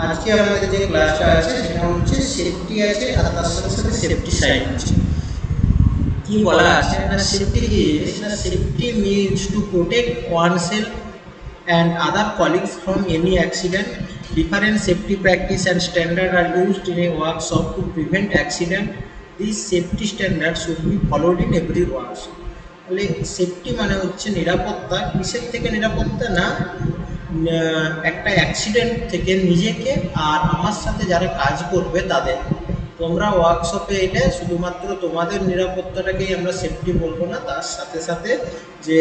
আজকে আমাদের যে ক্লাসটা আছে সেটা হচ্ছে সেফটি আছে আর তার সাথে সাথে সেফটি সাইন আছে। কি বলা আছে না, সেফটি কি না, safety means to protect oneself and other colleagues from any accident. Different safety practice and standard are used in a workshop to prevent accident. These safety standards should be followed in every workshop. তাহলে safety মানে হচ্ছে নিরাপত্তা। কিসের থেকে নিরাপত্তা না, একটা accident থেকে নিজেকে আর আমার সাথে যারা কাজ করবে তাদের। তোমরা ওয়ার্কশপে এলে শুধুমাত্র তোমাদের নিরাপত্তাটাকেই আমরা সেফটি বলবো না, তার সাথে সাথে যে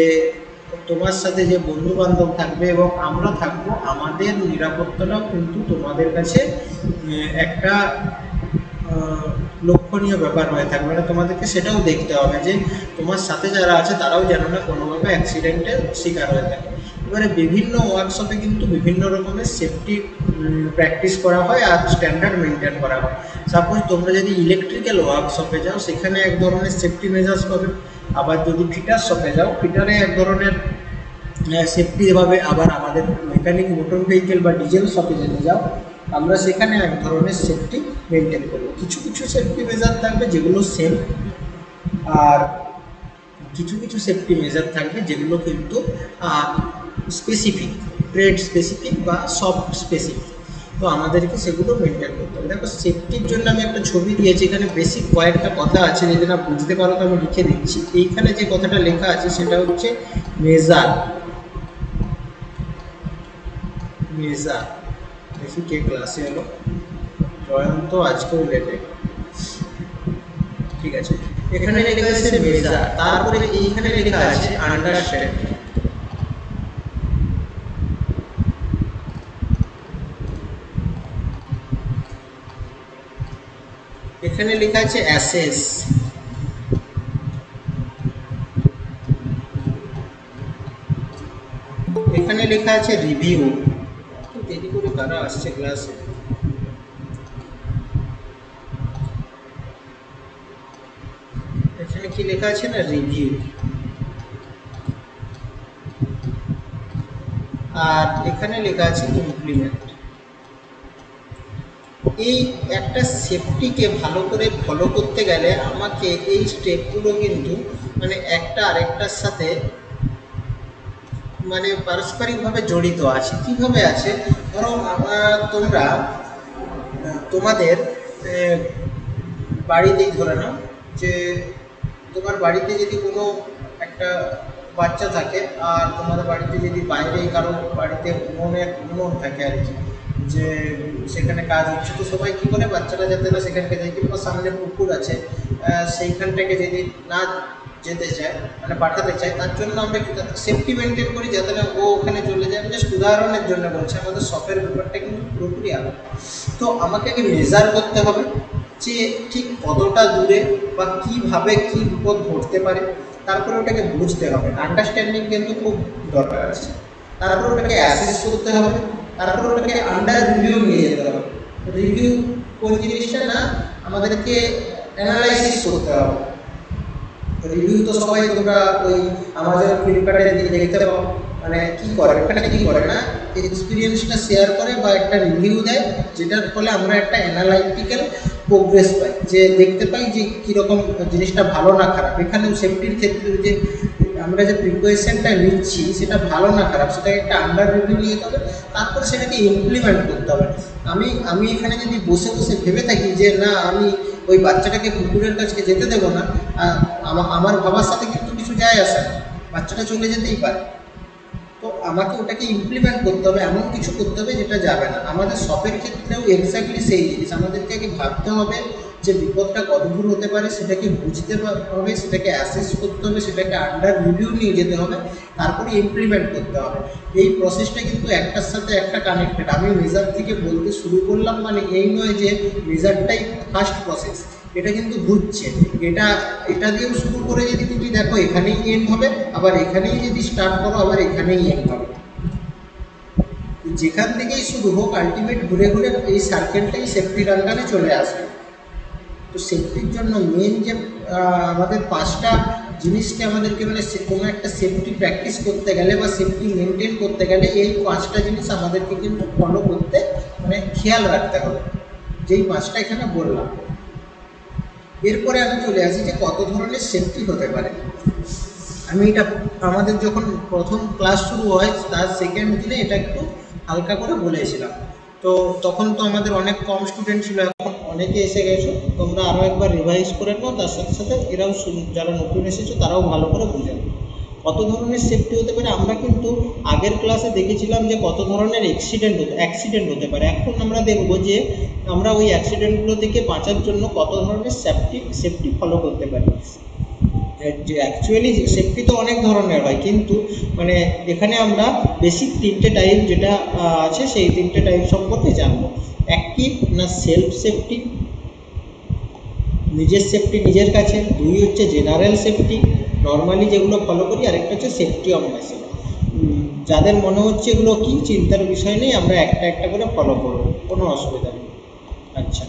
তোমার সাথে যে বন্ধু বান্ধব থাকবে এবং আমরা থাকবো, আমাদের নিরাপত্তাটাও কিন্তু তোমাদের কাছে একটা লক্ষণীয় ব্যাপার হয়ে থাকবে। মানে তোমাদেরকে সেটাও দেখতে হবে যে তোমার সাথে যারা আছে তারাও যেন না কোনোভাবে অ্যাক্সিডেন্টের শিকার হয়ে থাকে। এবারে বিভিন্ন ওয়ার্কশপে কিন্তু বিভিন্ন রকমের সেফটি প্র্যাকটিস করা হয় আর স্ট্যান্ডার্ড মেনটেন করা হয়। সাপোজ তোমরা যদি ইলেকট্রিক্যাল ওয়ার্কশপে যাও সেখানে এক ধরনের সেফটি মেজার্স পাবে, আবার যদি ফিটার শপে যাও ফিটারে এক ধরনের সেফটি পাবে, আবার আমাদের মেকানিক মোটর ভেহিকেল বা ডিজেল শপে যদি যাও আমরা সেখানে এক ধরনের সেফটি মেনটেন করবো। কিছু কিছু সেফটি মেজার থাকবে যেগুলো সেম, আর কিছু কিছু সেফটি মেজার থাকবে যেগুলো কিন্তু স্পেসিফিক, ট্রেড স্পেসিফিক বা সফট স্পেসিফিক। তো আমাদেরকে সেগুলো মেনটেন করতে হবে। দেখো সেফটির জন্য আমি একটা ছবি দিয়েছি, এখানে বেসিক কয়েকটা কথা আছে, যদি না বুঝতে পারো তো আমি লিখে দিচ্ছি। এইখানে যে কথাটা লেখা আছে সেটা হচ্ছে মেজার। মেজার, দেখি কে ক্লাসে এলো, জয়ন্ত আজকেও লেটে, ঠিক আছে। এখানে লেখা আছে মেজার, তারপরে এইখানে লেখা আছে আন্ডারস্ট্যান্ড। এখানে লেখা আছে অ্যাসেস, এখানে লেখা আছে রিভিউ। দেরি করে কারা আসছে ক্লাসে? এখানে কি লেখা আছে না, রিভিউ। আর এখানে লেখা আছে ইমপ্লিমেন্ট। এই একটা সেফটিকে ভালো করে ফলো করতে গেলে আমাকে এই স্টেপগুলো কিন্তু মানে একটা আরেকটার সাথে মানে পারস্পরিকভাবে জড়িত আছে। কিভাবে আছে, ধরো তোমরা তোমাদের বাড়িতেই ধরে নাও যে তোমার বাড়িতে যদি কোনো একটা বাচ্চা থাকে আর তোমাদের বাড়িতে যদি বাইরেই কারো বাড়িতে উনুন থাকে আর কি, যে সেখানে কাজ হচ্ছে, তো সবাই কী করে বাচ্চারা যাতে না সেখানকে যায়, কিংবা সামনে পুকুর আছে সেইখানটাকে যদি না যেতে চায় মানে পাঠাতে চায়, তার জন্য আমরা সেফটি মেনটেন করি যাতে না ও ওখানে চলে যায়। আমি জাস্ট উদাহরণের জন্য বলছি, আমাদের শপের ব্যাপারটা কিন্তু পুরোপুরি আলাদা। তো আমাকে আগে মেজার করতে হবে যে ঠিক কতটা দূরে বা কীভাবে কী বিপদ ঘটতে পারে, তারপরে ওটাকে বুঝতে হবে। আন্ডারস্ট্যান্ডিং কিন্তু খুব দরকার আছে। তারপর ওটাকে অ্যাসেস করতে হবে, তারপর ওটাকে আন্ডার রিভিউ নিয়ে যেতে হবে। রিভিউ কোন জিনিসটা না, আমাদেরকে অ্যানালাইসিস করতে হবে। রিভিউ তো সবাই তোমরা ওই আমাদের ফ্লিপকার্টে দেখতে পাও, মানে কী করে ওখানে, কী করে না এক্সপিরিয়েন্সটা শেয়ার করে বা একটা রিভিউ দেয়, যেটার ফলে আমরা একটা অ্যানালাইটিক্যাল প্রোগ্রেস পাই, যে দেখতে পাই যে কীরকম জিনিসটা ভালো না খারাপ। এখানেও সেফটির ক্ষেত্রে যে আমরা যে প্রিপারেশনটা নিচ্ছি সেটা ভালো না খারাপ সেটাকে একটা আন্ডার রিভিউ নিয়ে যেতে হবে, তারপর সেটাকে ইমপ্লিমেন্ট করতে হবে। আমি এখানে যদি বসে বসে ভেবে থাকি যে না আমি ওই বাচ্চাটাকে কুকুরের কাছে যেতে দেবো না, আমার ভাবার সাথে কিন্তু কিছু যায় আসে না, বাচ্চাটা চলে যেতেই পারে। তো আমাকে ওটাকে ইমপ্লিমেন্ট করতে হবে, এমন কিছু করতে হবে যেটা যাবে না। আমাদের শপের ক্ষেত্রেও এক্স্যাক্টলি সেই জিনিস, আমাদেরকে আগে ভাবতে হবে যে বিপদটা কত দূর হতে পারে, সেটাকে বুঝতে হবে, সেটাকে অ্যাসেস করতে হবে, সেটাকে আন্ডার রিভিউ নিয়ে যেতে হবে, তারপরে ইমপ্লিমেন্ট করতে হবে। এই প্রসেসটা কিন্তু একটার সাথে একটা কানেক্টেড। আমি মেজার থেকে বলতে শুরু করলাম মানে এই নয় যে মেজারটাই ফার্স্ট প্রসেস, এটা কিন্তু বুঝছে। এটা দিয়েও শুরু করে যদি তুমি দেখো এখানেই এন্ড হবে, আবার এখানেই যদি স্টার্ট করো আবার এখানেই এন্ড হবে। যেখান থেকেই শুরু হোক আলটিমেট ঘুরে ঘুরে এই সার্কেলটাই সেফটির আন্ডারে চলে আসবে। তো সেফটির জন্য মেন যে আমাদের 5টা জিনিসকে আমাদেরকে মানে কোনো একটা সেফটি প্র্যাকটিস করতে গেলে বা সেফটি মেনটেন করতে গেলে এই 5টা জিনিস আমাদেরকে কিন্তু ফলো করতে মানে খেয়াল রাখতে হবে, যেই 5টা এখানে বললাম। এরপরে আমি চলে আসি যে কত ধরনের সেফটি হতে পারে। আমি এটা আমাদের যখন প্রথম ক্লাস শুরু হয় তার সেকেন্ড দিনে এটা একটু হালকা করে বলেছিলাম, তো তখন তো আমাদের অনেক কম স্টুডেন্ট ছিল, এখন অনেকে এসে গেছো, তোমরা আরও একবার রিভাইজ করে নাও, তার সাথে সাথে এরাও যারা নতুন এসেছো তারাও ভালো করে বুঝে নাও কত ধরনের সেফটি হতে পারে। আমরা কিন্তু আগের ক্লাসে দেখেছিলাম যে কত ধরনের অ্যাক্সিডেন্ট হতে পারে, এখন আমরা দেখব যে আমরা ওই অ্যাক্সিডেন্টগুলো থেকে বাঁচার জন্য কত ধরনের সেফটি ফলো করতে পারি। যে অ্যাকচুয়ালি সেফটি তো অনেক ধরনের হয়, কিন্তু মানে এখানে আমরা বেসিক 3টে টাইপ যেটা আছে সেই 3টে টাইপ সম্পর্কে জানবো। একটি না সেলফ সেফটি, নিজের সেফটি নিজের কাছে। 2 হচ্ছে জেনারেল সেফটি, নর্মালি যেগুলো ফলো করি। আরেকটা হচ্ছে সেফটি অফ মেশিন। যাদের মনে হচ্ছে এগুলো কি চিন্তার বিষয় নেই, আমরা একটা একটা করে ফলো করবো, কোনো অসুবিধা নেই। আচ্ছা,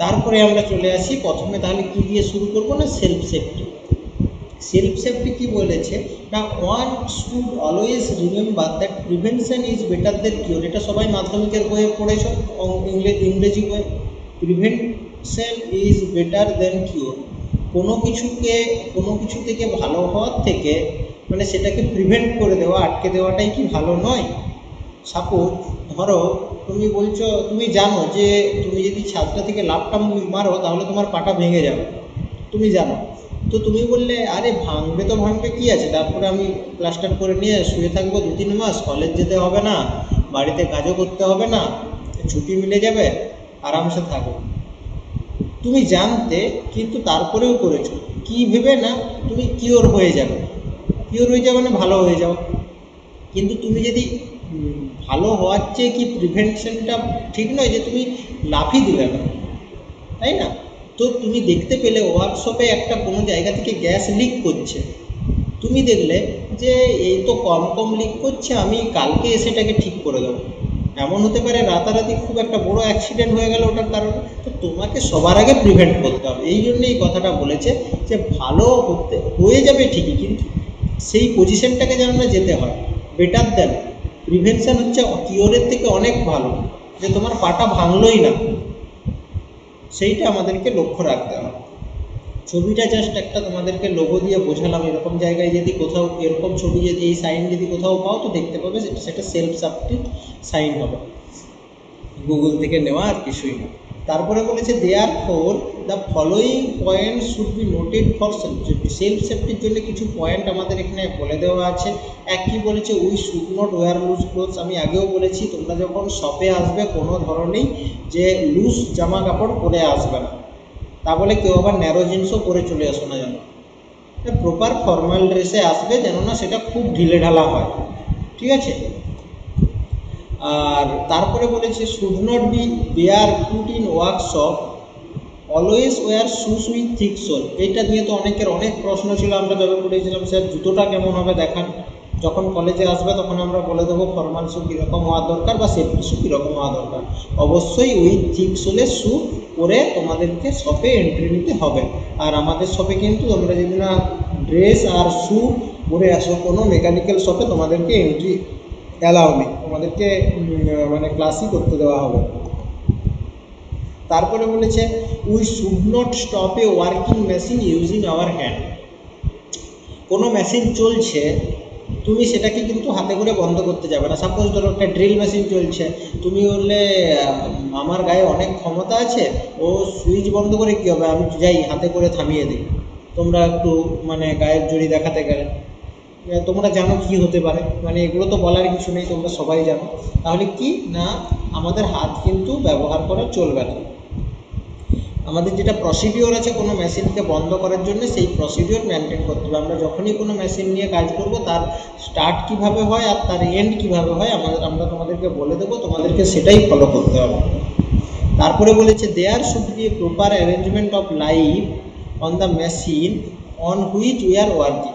তারপরে আমরা চলে আসি প্রথমে তাহলে কি দিয়ে শুরু করবো না সেলফ সেফটি। সেলফ সেফটি কি বলেছে না, one should always remember that prevention is better then cure. এটা সবাই মাধ্যমিকের বইয়ে পড়েছ, ইংরেজি বই। Prevention is better then cure. কোনো কিছু থেকে ভালো হওয়ার থেকে মানে সেটাকে প্রিভেন্ট করে দেওয়া, আটকে দেওয়াটাই কি ভালো নয়? সাপোজ ধরো তুমি বলছো, তুমি জানো যে তুমি যদি ছাদটা থেকে লাফটা মারো তাহলে তোমার পাটা ভেঙে যাবে, তুমি জানো। তো তুমি বললে আরে ভাঙবে তো ভাঙবে, কি আছে, তারপরে আমি প্লাস্টার করে নিয়ে শুয়ে থাকবো 2-3 মাস, কলেজ যেতে হবে না, বাড়িতে কাজও করতে হবে না, ছুটি মিলে যাবে, আরামসে থাকো। তুমি জানতে কিন্তু তারপরেও করেছো, কি ভেবে না তুমি কিওর হয়ে যাবে মানে ভালো হয়ে যাও। কিন্তু তুমি যদি ভালো হওয়ার চেয়ে কি প্রিভেনশনটা ঠিক নয় যে তুমি লাফই দিলে না, তাই না? তো তুমি দেখতে পেলে ওয়ার্কশপে একটা কোনো জায়গা থেকে গ্যাস লিক করছে, তুমি দেখলে যে এই তো কম কম লিক করছে, আমি কালকে এসে এটাকে ঠিক করে দেবো। এমন হতে পারে রাতারাতি খুব একটা বড় অ্যাক্সিডেন্ট হয়ে গেল ওটার কারণে। তো তোমাকে সবার আগে প্রিভেন্ট করতে হবে, এই জন্য এই কথাটা বলেছে যে ভালো হয়ে যাবে ঠিকই, কিন্তু সেই পজিশনটাকে যেন না যেতে হয়। বেটার দেন প্রিভেনশন হচ্ছে কিওরের থেকে অনেক ভালো, যে তোমার পাটা ভাঙলোই না, সেইটা আমাদেরকে লক্ষ্য রাখতে হবে। ছবিটা জাস্ট একটা তোমাদেরকে লোগো দিয়ে বোঝালাম, এরকম জায়গায় যদি কোথাও এরকম ছবি যদি এই সাইন যদি কোথাও পাও তো দেখতে পাবে সেটা সেলফ সেফটি সাইন হবে, গুগল থেকে নেওয়া আর কিছুই না। তারপরে বলেছে there four the following point should be noted for self safety. Self সেফটির জন্য কিছু পয়েন্ট আমাদের এখানে বলে দেওয়া আছে। এক কি বলেছে, we should not wear loose clothes. আমি আগেও বলেছি তোমরা যখন শপে আসবে কোনো ধরনেই যে লুজ জামা কাপড় পরে আসবে না, তা বলে কেউ আবার ন্যারো জিন্সও পরে চলে আসো না, যেন প্রপার ফর্মাল ড্রেসে আসবে, যেন না সেটা খুব ঢিলে ঢালা হয়, ঠিক আছে? আর তারপরে বলেছে should not be barefoot in workshop, always wear shoes with thick sole. এইটা নিয়ে তো অনেকের অনেক প্রশ্ন ছিল, আমরা যবে পড়েছিলাম স্যার জুতোটা কেমন হবে দেখান। যখন কলেজে আসবে তখন আমরা বলে দেবো ফর্মাল শু কীরকম হওয়া দরকার বা সেফটি শু কীরকম হওয়া দরকার। অবশ্যই উইথ থিক সোলের শু পরে তোমাদেরকে শপে এন্ট্রি নিতে হবে। আর আমাদের শপে কিন্তু তোমরা যদি না ড্রেস আর শু পরে আসো কোনো মেকানিক্যাল শপে, তোমাদেরকে এন্ট্রি অ্যালাউ নেই, তোমাদেরকে মানে ক্লাসই করতে দেওয়া হবে। তারপরে বলেছে we should not stop a working machine using our hand. কোনো মেশিন চলছে, তুমি সেটাকে কিন্তু হাতে করে বন্ধ করতে যাবে না। সাপোজ ধরো একটা ড্রিল মেশিন চলছে, তুমি বললে আমার গায়ে অনেক ক্ষমতা আছে, ও সুইচ বন্ধ করে কী হবে, আমি যাই হাতে করে থামিয়ে দিই, তোমরা একটু মানে গায়ের জড়ি দেখাতে গেলে তোমরা জানো কি হতে পারে, মানে এগুলো তো বলার কিছু নেই, তোমরা সবাই জানো। তাহলে কি না, আমাদের হাত কিন্তু ব্যবহার করা চলবে না। আমাদের যেটা প্রসিডিওর আছে কোনো মেশিনকে বন্ধ করার জন্য, সেই প্রসিডিওর মেনটেন করতে হবে। আমরা যখনই কোনো মেশিন নিয়ে কাজ করব তার স্টার্ট কিভাবে হয় আর তার এন্ড কিভাবে হয় আমরা তোমাদেরকে বলে দেবো, তোমাদেরকে সেটাই ফলো করতে হবে। তারপরে বলেছে there should be a proper arrangement of life on the machine on which we are working.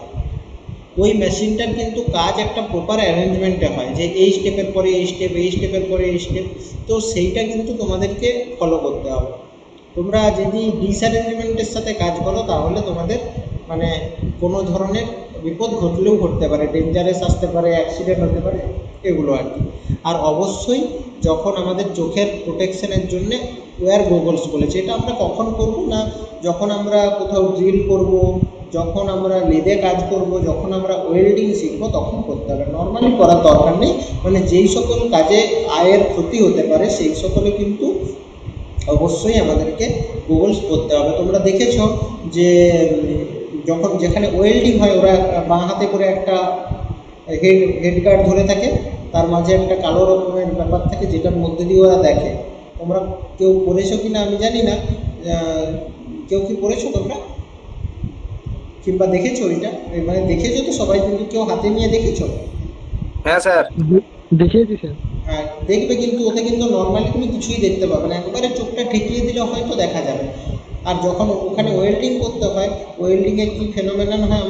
ওই মেশিনটার কিন্তু কাজ একটা প্রপার অ্যারেঞ্জমেন্টে হয়, যে এই স্টেপের পরে এই স্টেপ, এই স্টেপের পরে এই স্টেপ, তো সেইটা কিন্তু তোমাদেরকে ফলো করতে হবে। তোমরা যদি ডিসঅ্যারেঞ্জমেন্টের সাথে কাজ করো তাহলে তোমাদের মানে কোনো ধরনের বিপদ ঘটলেও ঘটতে পারে, ডেঞ্জারাস আসতে পারে, অ্যাক্সিডেন্ট হতে পারে, এগুলো আর কি। আর অবশ্যই যখন আমাদের চোখের প্রোটেকশনের জন্যে ওয়্যার গোগলস বলেছে, এটা আমরা কখন করব না, যখন আমরা কোথাও ড্রিল করব, যখন আমরা লেদে কাজ করব, যখন আমরা ওয়েল্ডিং শিখবো তখন করতে হবে, নর্মালি করার দরকার নেই। মানে যেই সকল কাজে আয়ের ক্ষতি হতে পারে সেই সকলে কিন্তু অবশ্যই আমাদেরকে গোগলস পরতে হবে। তোমরা দেখেছ যে যখন যেখানে ওয়েল্ডিং হয় ওরা বাঁ হাতে করে একটা হেড গার্ড ধরে থাকে, তার মাঝে একটা কালো রকমের ব্যাপার থাকে যেটার মধ্যে দিয়ে ওরা দেখে। তোমরা কেউ পড়েছো কি না আমি জানি না, কেউ কি পড়েছো তোমরা কিংবা দেখেছো এটা? মানে দেখেছো তো সবাই, কিন্তু কেউ হাতে নিয়ে দেখেছো? হ্যাঁ স্যার। দেখিয়েছি স্যার। হ্যাঁ দেখবে, কিন্তু ওতে কিন্তু নর্মালি তুমি কিছুই দেখতে পাবে না, একবারে চোখটা ঠেকিয়ে দিলে হয়তো দেখা যাবে। আর যখন ওখানে ওয়েল্ডিং করতে হয়, ওয়েল্ডিংয়ে কী ফেনোমেনন হয়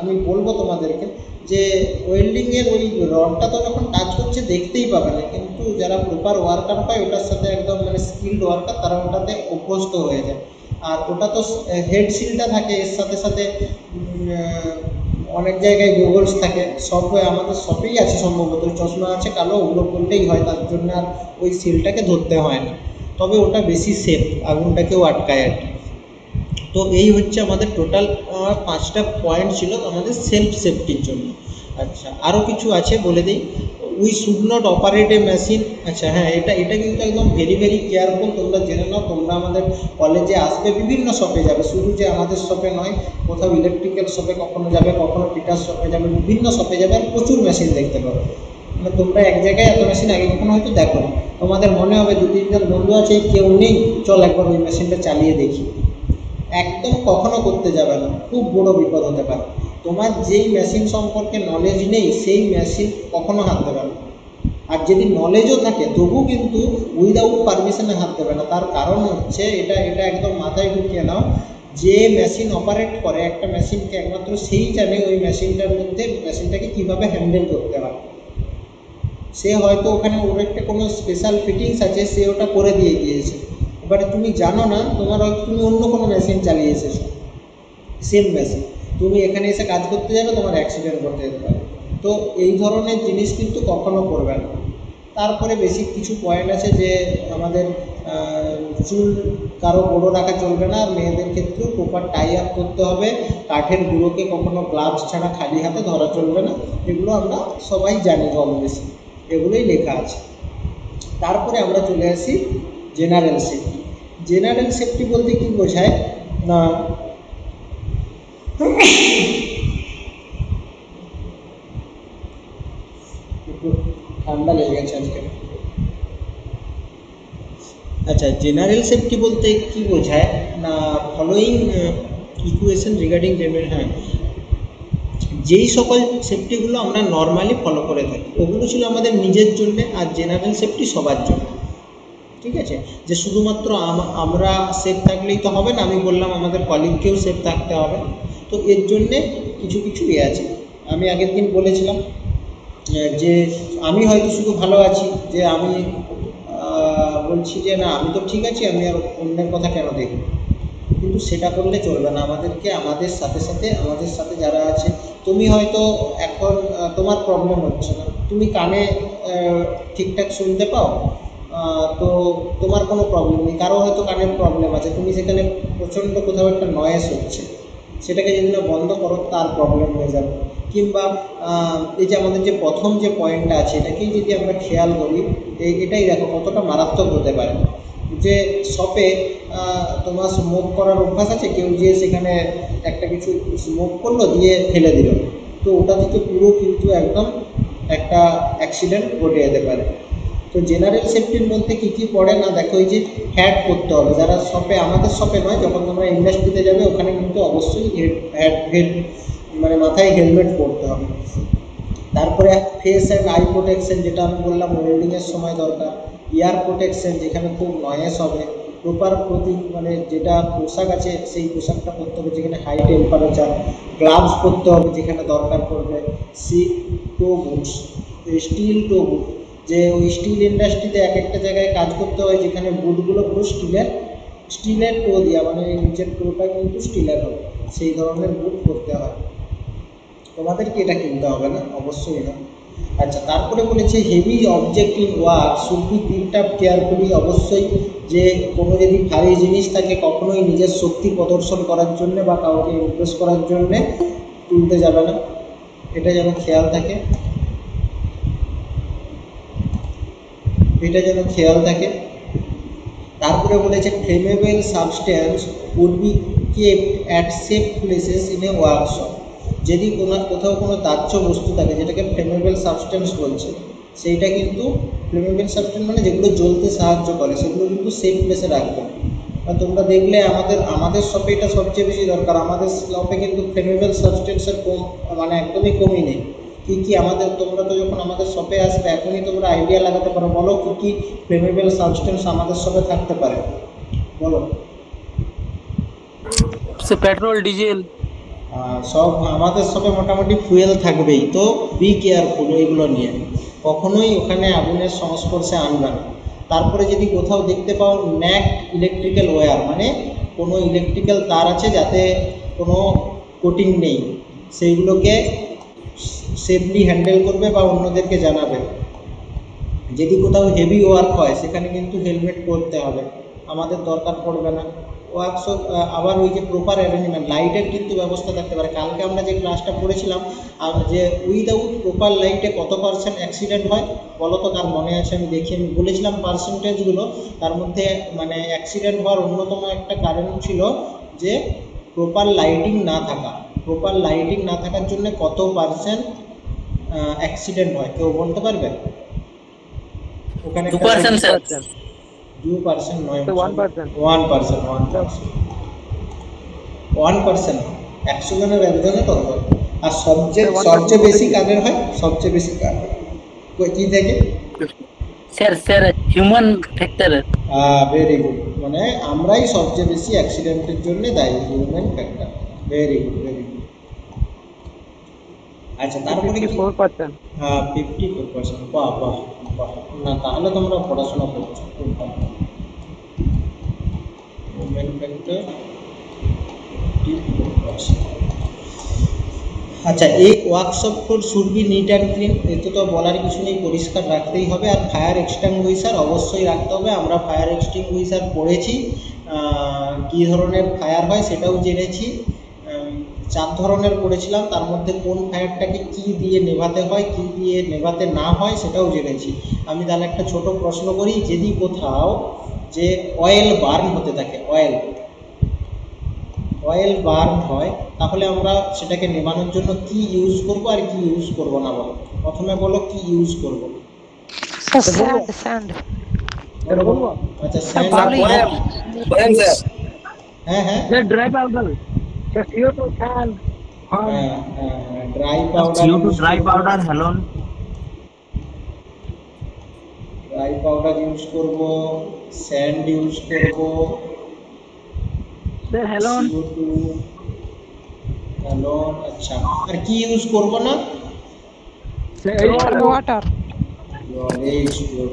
আমি বলবো তোমাদেরকে, যে ওয়েল্ডিংয়ের ওই রডটা তো যখন টাচ করছে দেখতেই পাবে না, কিন্তু যারা প্রপার ওয়ার্কার হয় ওটার সাথে একদম মানে স্কিল্ড ওয়ার্কার, তারা ওটাতে অভ্যস্ত হয়ে যায়। আর ওটা তো হেড সিলটা থাকে, এর সাথে সাথে অনেক জায়গায় গুগলস থাকে, সব আমাদের শপেই আছে সম্ভবত, চশমা আছে কালো, ওগুলো করলেই হয়, তার জন্য আর ওই সিলটাকে ধরতে হয় না। তবে ওটা বেশি সেফ, আগুনটাকেও আটকায় আর কি। তো এই হচ্ছে আমাদের টোটাল 5টা পয়েন্ট ছিল আমাদের সেলফ সেফটির জন্য। আচ্ছা, আরও কিছু আছে বলে দিই। We should not operate A machine. আচ্ছা হ্যাঁ, এটা কিন্তু একদম ভেরি ভেরি কেয়ারফুল, তোমরা জেনে নাও। তোমরা আমাদের কলেজে আসবে, বিভিন্ন শপে যাবে, শুধু যে আমাদের শপে নয়, কোথাও ইলেকট্রিক্যাল শপে কখনো যাবে, কখনো পিটার শপে যাবে, বিভিন্ন শপে যাবে, আর প্রচুর মেশিন দেখতে পাবে। মানে তোমরা এক জায়গায় এত মেশিন আগে কখনো হয়তো দেখো না, তোমাদের মনে হবে দু তিনজন বন্ধু আছে কেউ নেই, চল একবার ওই মেশিনটা চালিয়ে দেখি। একদম কখনো করতে যাবে না, খুব বড় বিপদ হতে পারে। তোমার যেই মেশিন সম্পর্কে নলেজ নেই সেই মেশিন কখনো হাত দেবে না। আর যদি নলেজও থাকে তবু কিন্তু উইদাউট পারমিশনে হাত দেবে না। তার কারণ হচ্ছে এটা এটা একদম মাথায় ঢুকিয়ে নাও, যে মেশিন অপারেট করে একটা মেশিনকে একমাত্র সেই জানে ওই মেশিনটার মধ্যে মেশিনটাকে কীভাবে হ্যান্ডেল করতে হয়। সে হয়তো ওখানে ওর একটা কোনো স্পেশাল ফিটিংস আছে, সে ওটা করে দিয়ে গিয়েছে, এবারে তুমি জানো না, তোমার হয়তো তুমি অন্য কোনো মেশিন চালিয়ে এসেছো, সেম মেশিন, তুমি এখানে এসে কাজ করতে যাবে, তোমার অ্যাক্সিডেন্ট করতে যেতে পারে। তো এই ধরনের জিনিস কিন্তু কখনো করবে না। তারপরে বেসিক কিছু পয়েন্ট আছে যে আমাদের চুল কারো বড়ো রাখা চলবে না, মেয়েদের ক্ষেত্রেও প্রপার টাই আপ করতে হবে, কাঠের গুঁড়োকে কখনো গ্লাভস ছাড়া খালি হাতে ধরা চলবে না, এগুলো আমরা সবাই জানি কম বেশি, এগুলোই লেখা আছে। তারপরে আমরা চলে আসি জেনারেল সেফটি। জেনারেল সেফটি বলতে কী বোঝায় না, একটু ঠান্ডা লেগে গেছে আজকে। আচ্ছা, জেনারেল সেফটি বলতে কি বোঝায় না, ফলোয়িং ইকুয়েশন রিগার্ডিং জেনারেল, হ্যাঁ, যেই সকল সেফটিগুলো আমরা নর্মালি ফলো করে থাকি ওগুলো ছিল আমাদের নিজের জন্য, আর জেনারেল সেফটি সবার জন্য। ঠিক আছে, যে শুধুমাত্র আমরা সেফ থাকলেই তো হবে না, আমি বললাম আমাদের কলিগকেও সেফ থাকতে হবে। তো এর জন্যে কিছু কিছু আছে, আমি আগের দিন বলেছিলাম যে আমি হয়তো শুধু ভালো আছি, যে আমি বলছি যে না আমি তো ঠিক আছি, আমি আর অন্যের কথা কেন দেখব, কিন্তু সেটা করলে চলবে না। আমাদেরকে আমাদের সাথে যারা আছে, তুমি হয়তো এখন তোমার প্রবলেম হচ্ছে না, তুমি কানে ঠিকঠাক শুনতে পাও, তো তোমার কোনো প্রবলেম নেই, কারো হয়তো কানের প্রবলেম আছে, তুমি সেখানে প্রচণ্ড কোথাও একটা নয়েজ হচ্ছে, সেটাকে যদি না বন্ধ করো তার প্রবলেম হয়ে যাবে। কিংবা এই যে আমাদের যে প্রথম যে পয়েন্টটা আছে এটাকেই যদি আমরা খেয়াল করি, এটাই দেখো কতটা মারাত্মক হতে পারে। যে শপে তোমার স্মোক করার অভ্যাস আছে, কেউ যে সেখানে একটা কিছু স্মোক করলো দিয়ে ফেলে দিল, তো ওটা থেকে পুরো কিন্তু একদম একটা অ্যাক্সিডেন্ট ঘটে যেতে পারে। তো জেনারেল সেফটির মধ্যে কী কী পড়ে না, দেখো এই যে হ্যাট করতে হবে, যারা শপে, আমাদের শপে নয়, যখন তোমরা ইন্ডাস্ট্রিতে যাবে ওখানে কিন্তু অবশ্যই হেড মানে মাথায় হেলমেট পরতে হবে। তারপরে ফেস অ্যান্ড আই প্রোটেকশন, যেটা আমি বললাম ওয়েল্ডিংয়ের সময় দরকার। ইয়ার প্রোটেকশন, যেখানে খুব নয়েজ হবে। প্রপার মানে যেটা পোশাক আছে সেই পোশাকটা পরতে হবে যেখানে হাই টেম্পারেচার। গ্লাভস পরতে হবে যেখানে দরকার পড়বে। টো বুটস, স্টিল টো বুট, যে ওই স্টিল ইন্ডাস্ট্রিতে এক একটা জায়গায় কাজ করতে হয় যেখানে বুটগুলো পুরো স্টিলের টো দেওয়া, মানে নিচের টোটা কিন্তু স্টিলের হবে, সেই ধরনের বুট করতে হয়। তোমাদের কি এটা কিনতে হবে না? অবশ্যই না। আচ্ছা, তারপরে বলেছে heavy object in work should be picked up carefully. অবশ্যই যে কোনো যদি ভারী জিনিস থাকে কখনোই নিজের শক্তি প্রদর্শন করার জন্য বা কাউকে ইমপ্রেস করার জন্যে তুলতে যাবে না, এটা যেন খেয়াল থাকে, এটা যেন খেয়াল থাকে। তারপরে বলেছে flammable substance would be kept at safe places in a workshop. যদি কোথাও কোনো দাহ্য বস্তু থাকে যেটাকে ফ্লেমেবল সাবস্টেন্স বলছে, সেইটা কিন্তু ফ্লেমেবল সাবস্টেন্স মানে যেগুলো জ্বলতে সাহায্য করে সেগুলো কিন্তু সেফ প্লেসে রাখবে। আর তোমরা দেখলে আমাদের শপে এটা সবচেয়ে বেশি দরকার। আমাদের শপে কিন্তু ফ্লেমেবল সাবস্টেন্সের মানে একদমই কমই নেই। কী কী তোমরা তো যখন আমাদের শপে আসবে এখনই তোমরা আইডিয়া লাগাতে পারো, বলো কী কী ফ্লেমেবল সাবস্টেন্স আমাদের শপে থাকতে পারে, বলো। সে পেট্রোল, ডিজেল সব আমাদের শপে মোটামুটি ফুয়েল থাকবেই, তো বি কেয়ারফুল এইগুলো নিয়ে, কখনোই ওখানে আগুনের সংস্পর্শে আনবে না। তারপরে যদি কোথাও দেখতে পাও ন্যাক ইলেকট্রিক্যাল ওয়্যার, মানে কোনো ইলেকট্রিক্যাল তার আছে যাতে কোনো কোটিং নেই, সেইগুলোকে সেফলি হ্যান্ডেল করবে বা অন্যদেরকে জানাবে। যদি কোথাও হেভি ওয়ার্ক হয় সেখানে কিন্তু হেলমেট পরতে হবে, আমাদের দরকার পড়বে না। ওয়ার্কশপ আবার ওই যে প্রপার অ্যারেঞ্জমেন্ট, লাইটের কিন্তু ব্যবস্থা থাকতে পারে। কালকে আমরা যে ক্লাসটা পড়েছিলাম যে উইদাউট প্রপার লাইটে কত পার্সেন্ট অ্যাক্সিডেন্ট হয় বলো তো, কার মনে আছে? আমি দেখি, আমি বলেছিলাম পার্সেন্টেজগুলো, তার মধ্যে মানে অ্যাক্সিডেন্ট হওয়ার অন্যতম একটা কারণ ছিল যে প্রপার লাইটিং না থাকা। প্রপার লাইটিং না থাকার জন্য কত পার্সেন্ট অ্যাক্সিডেন্ট হয় কেউ বলতে পারবে? ওখানে 2% স্যার। 2% নয়, 1%। 1%, 100 জনের একজনে তো হয়। আর সবচেয়ে বেশি কাদের হয়? সবচেয়ে বেশি কার কি থেকে? Sir human factor. Very good, মানে আমরাই সবচেয়ে বেশি অ্যাক্সিডেন্টের জন্য দায়ী, human factor. Very good, very good. আচ্ছা, তারপরে কি? 54%। 54%। বাহ বাহ বাহ, না তাহলে তোমরা পড়াশোনা করছো খুব ভালো। Human factor 54%। আচ্ছা, এই workshop floor should be neat and clean, এতে তো বলার কিছু নেই, পরিষ্কার রাখতেই হবে। আর ফায়ার এক্সটিংগুইশার অবশ্যই রাখতে হবে। আমরা ফায়ার এক্সটিংগুইশার পড়েছি, কী ধরনের ফায়ার হয় সেটাও জেনেছি। 4 ধরনের পড়েছিলাম, তার মধ্যে কোন ফায়ারটাকে কী দিয়ে নেভাতে হয়, কী দিয়ে নেভাতে না হয় সেটাও জেনেছি। আমি তাহলে একটা ছোট প্রশ্ন করি, যদি কোথাও যে অয়েল বার্ন হতে থাকে, অয়েল বার্ন হয়, তাহলে আমরা সেটাকে নেভানোর জন্য কি ইউজ করব আর কি ইউজ করব না, বলো। প্রথমে বলো কি ইউজ করব। স্যান্ড। আচ্ছা, স্যার, স্যান্ড। হ্যাঁ হ্যাঁ sir dry powder, sir CO2 sand. হ্যাঁ হ্যাঁ হ্যাঁ, dry powder CO2 dry powder, halon. Dry powder use করব, স্যান্ড ইউজ করব, স্যার হেলন। CO2, halon. আচ্ছা, আর কি ইউজ করব না? Water.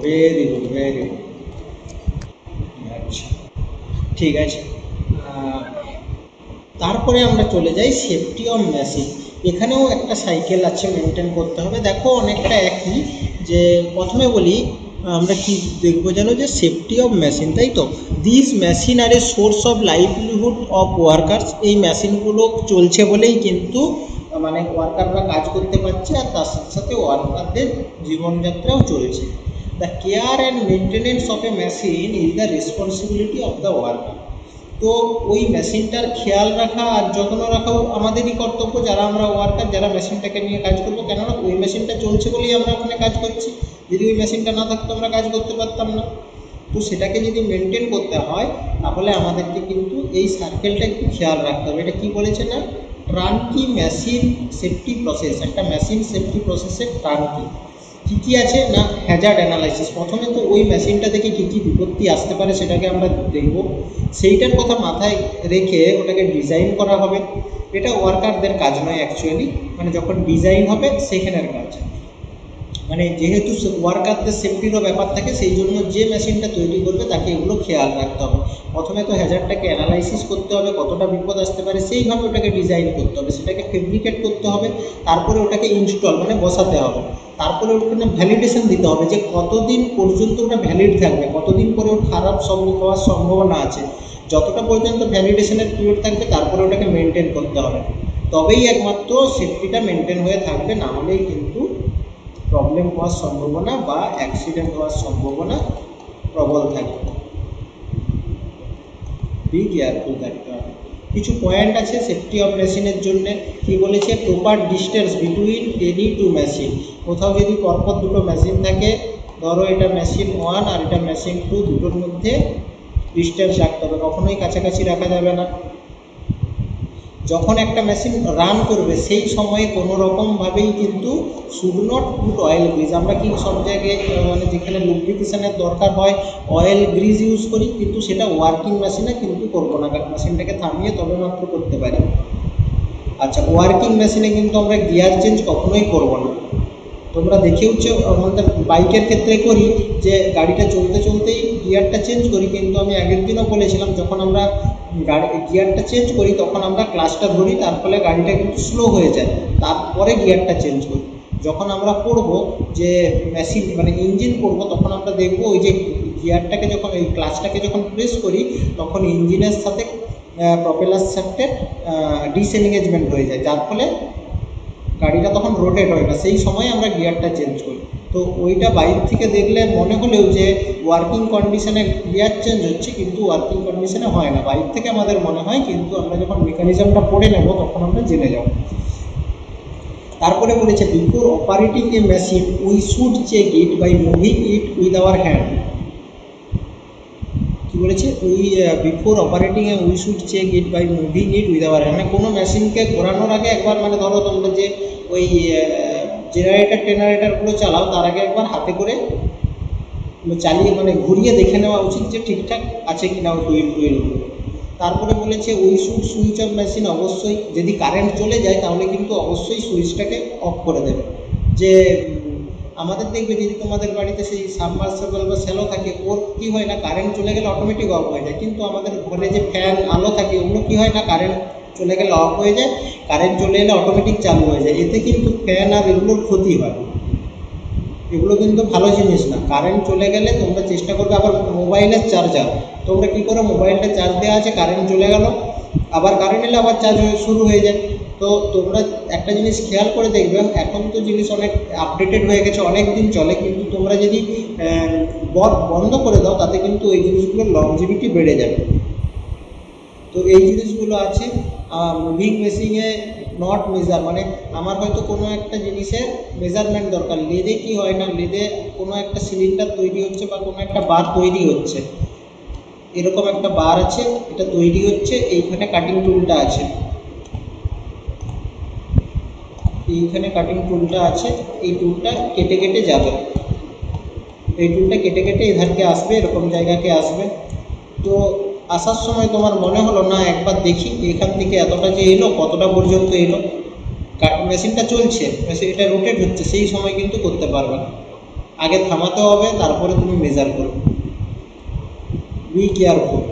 Very good, very good. আচ্ছা, ঠিক আছে। তারপরে আমরা চলে যাই সেফটি অফ মেশিন। এখানেও একটা সাইকেল আছে, মেনটেন করতে হবে। দেখো অনেকটা একই, যে প্রথমে বলি আমরা কি দেখবো জানো, যে সেফটি অফ মেশিন, তাই তো। This machine are a source of livelihood of workers. এই মেশিনগুলো চলছে বলেই কিন্তু মানে ওয়ার্কাররা কাজ করতে পারছে, আর তার সাথে সাথে ওয়ার্কারদের জীবনযাত্রাও চলছে। The care and maintenance of A machine is the responsibility of the worker. তো ওই মেশিনটার খেয়াল রাখা আর যত্ন রাখাও আমাদেরই কর্তব্য, যারা আমরা ওয়ার্কার, যারা মেশিনটাকে নিয়ে কাজ করবো। কেননা ওই মেশিনটা চলছে বলেই আমরা ওখানে কাজ করছি, যদি ওই মেশিনটা না থাকতো আমরা কাজ করতে পারতাম না। তো সেটাকে যদি মেনটেন করতে হয় তাহলে আমাদেরকে কিন্তু এই সার্কেলটা একটু খেয়াল রাখতে হবে। এটা কি বলেছে না, ট্রানকি মেশিন সেফটি প্রসেস। একটা মেশিন সেফটি প্রসেসের ট্রানকি কী কী আছে না, হ্যাজার্ড অ্যানালাইসিস। প্রথমে তো ওই মেশিনটা থেকে কী কী বিপত্তি আসতে পারে সেটাকে আমরা দেখব, সেইটার কথা মাথায় রেখে ওটাকে ডিজাইন করা হবে। এটা ওয়ার্কারদের কাজ নয় অ্যাকচুয়ালি, মানে যখন ডিজাইন হবে সেখানের কাজ। মানে যেহেতু ওয়ার্কারদের সেফটিরও ব্যাপার থাকে, সেই জন্য যে মেশিনটা তৈরি করবে তাকে এগুলো খেয়াল রাখতে হবে। প্রথমে তো হ্যাজার্ডটাকে অ্যানালাইসিস করতে হবে, কতটা বিপদ আসতে পারে সেইভাবে ওটাকে ডিজাইন করতে হবে, সেটাকে ফেব্রিকেট করতে হবে, তারপরে ওটাকে ইনস্টল মানে বসাতে হবে, তারপরে ওখানে ভ্যালিডেশন দিতে হবে যে কতদিন পর্যন্ত ওটা ভ্যালিড থাকবে, কতদিন পরে ওর খারাপ হওয়ার সম্ভাবনা আছে, যতটা পর্যন্ত ভ্যালিডেশনের পিরিয়ড থাকবে তারপরে ওটাকে মেনটেন করতে হবে, তবেই একমাত্র সেফটিটা মেনটেন হয়ে থাকবে, না হলেই কিন্তু প্রবলেম হওয়ার সম্ভাবনা বা অ্যাক্সিডেন্ট হওয়ার সম্ভাবনা প্রবল থাকে। বি কেয়ারফুল থাকতে হবে। কিছু পয়েন্ট আছে সেফটি অফ মেশিনের জন্য, কি বলেছে, proper distance between any two machine. কোথাও যদি পরপর দুটো মেশিন থাকে, ধরো এটা মেশিন 1 আর এটা মেশিন 2, দুটোর মধ্যে ডিস্টেন্স রাখতে হবে, কখনোই কাছাকাছি রাখা যাবে না। যখন একটা মেশিন রান করবে সেই সময়ে কোনো রকমভাবেই কিন্তু should not put oil grease. আমরা কি সব জায়গায় মানে যেখানে লুব্রিকেশনের দরকার হয় অয়েল গ্রিজ ইউজ করি, কিন্তু সেটা ওয়ার্কিং মেশিনে কিন্তু করবো না, মেশিনটাকে থামিয়ে তবে মাত্র করতে পারি। আচ্ছা, ওয়ার্কিং মেশিনে কিন্তু আমরা গিয়ার চেঞ্জ কখনোই করবো না। তোমরা দেখেওছো আমাদের বাইকের ক্ষেত্রে করি যে গাড়িটা চলতে চলতেই গিয়ারটা চেঞ্জ করি, কিন্তু আমি আগের দিনও বলেছিলাম যখন আমরা গিয়ারটা চেঞ্জ করি তখন আমরা ক্লাচটা ধরি, তার ফলে গাড়িটা কিন্তু স্লো হয়ে যায়, তারপরে গিয়ারটা চেঞ্জ করি। যখন আমরা করবো যে মেশিন মানে ইঞ্জিন করবো, তখন আমরা দেখবো ওই যে গিয়ারটাকে যখন এই ক্লাচটাকে যখন প্রেস করি তখন ইঞ্জিনের সাথে প্রপেলার শ্যাফটের ডিসএনগেজমেন্ট হয়ে যায়, যার ফলে গাড়িটা তখন রোটেট হয় না, সেই সময় আমরা গিয়ারটা চেঞ্জ করি। তো ওইটা বাইক থেকে দেখলে মনে হলেও যে ওয়ার্কিং কন্ডিশনে গিয়ার চেঞ্জ হচ্ছে, কিন্তু ওয়ার্কিং কন্ডিশনে হয় না, বাইক থেকে আমাদের মনে হয়, কিন্তু আমরা যখন মেকানিজমটা পড়ে নেব তখন আমরা জেনে যাব। তারপরে বলেছে before operating a machine we should check it by moving it with our hand. কি বলেছে, before operating a we should check it by moving it with our hand. মানে কোনো মেশিনকে ঘোরানোর আগে একবার, মানে ধরো তোমরা যে ওই জেনারেটারগুলো চালাও তার আগে একবার হাতে করে চালিয়ে মানে ঘুরিয়ে দেখে নেওয়া উচিত যে ঠিকঠাক আছে কিনা ওই হুইলগুলো। তারপরে বলেছে we should switch off machine, অবশ্যই যদি কারেন্ট চলে যায় তাহলে কিন্তু অবশ্যই সুইচটাকে অফ করে দেবে। যে আমাদের দেখবে যদি তোমাদের বাড়িতে সেই সাবমার্সিবল বা শ্যালো থাকে, ওর কী হয় না, কারেন্ট চলে গেলে অটোমেটিক অফ হয়ে যায়, কিন্তু আমাদের ঘরে যে ফ্যান আলো থাকে ওগুলো কী হয় না, কারেন্ট চলে গেলে অফ হয়ে যায়, কারেন্ট চলে এলে অটোমেটিক চালু হয়ে যায়, এতে কিন্তু ফ্যান আর এগুলোর ক্ষতি হয়, এগুলো কিন্তু ভালো জিনিস না। কারেন্ট চলে গেলে তোমরা চেষ্টা করবে, আবার মোবাইলের চার্জার, তোমরা কী করো, মোবাইলটা চার্জ দেওয়া আছে, কারেন্ট চলে গেল, আবার কারেন্ট এলে আবার চার্জ শুরু হয়ে যায়। তো তোমরা একটা জিনিস খেয়াল করে দেখবে, এখন তো জিনিস অনেক আপডেটেড হয়ে গেছে, অনেক দিন চলে, কিন্তু তোমরা যদি বন্ধ করে দাও তাতে কিন্তু এই জিনিসগুলোর লংজিভিটি বেড়ে যাবে। তো এই জিনিসগুলো আছে। মুভিং মেশিনে নট মেজার, মানে আমার হয়তো কোনো একটা জিনিসের মেজারমেন্ট দরকার, লেদে কি হয় না, লেদে কোনো একটা সিলিন্ডার তৈরি হচ্ছে বা কোনো একটা বার তৈরি হচ্ছে, এরকম একটা বার আছে, এটা তৈরি হচ্ছে, এইখানে কাটিং টুলটা আছে, এইখানে কাটিং টুলটা আছে, এই টুলটা কেটে কেটে যাবে, এই টুলটা কেটে কেটে এধারকে আসবে, এরকম জায়গাকে আসবে। তো আসার সময় তোমার মনে হলো না একবার দেখি এখান থেকে এতটা যে এলো কতটা পর্যন্ত এলো, মেশিনটা চলছে, এটা রোটেট হচ্ছে, সেই সময় কিন্তু করতে পারবে না, আগে থামাতে হবে, তারপরে তুমি মেজার করবে। Be careful.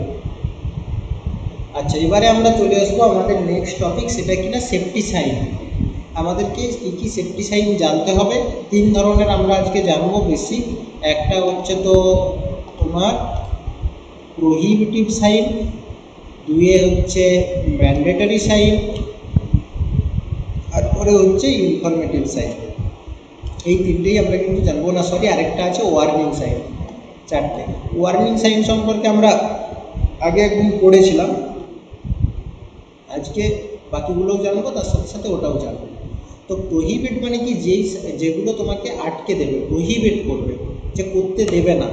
আচ্ছা, এবারে আমরা চলে আসবো আমাদের নেক্সট টপিক, সেটা কিনা সেফটি সাইন। আমাদেরকে কী কী সেফটি সাইন জানতে হবে, 3 ধরনের আমরা আজকে জানবো বেশি। একটা হচ্ছে তো তোমার প্রোহিবিটিভ সাইন, 2 হচ্ছে ম্যান্ডেটরি সাইন, তারপরে হচ্ছে ইনফরমেটিভ সাইন। এই 3টেই আমরা কিন্তু জানবো, না সরি আরেকটা আছে ওয়ার্নিং সাইন, 4টে। ওয়ার্নিং সাইন সম্পর্কে আমরা আগে একদিন পড়েছিলাম, আজকে বাকিগুলোও জানবো, তার সাথে সাথে ওটাও জানবো। তো প্রোহিবিট মানে কি, যেগুলো তোমাকে আটকে দেবে, প্রোহিবিট করবে, যে করতে দেবে না।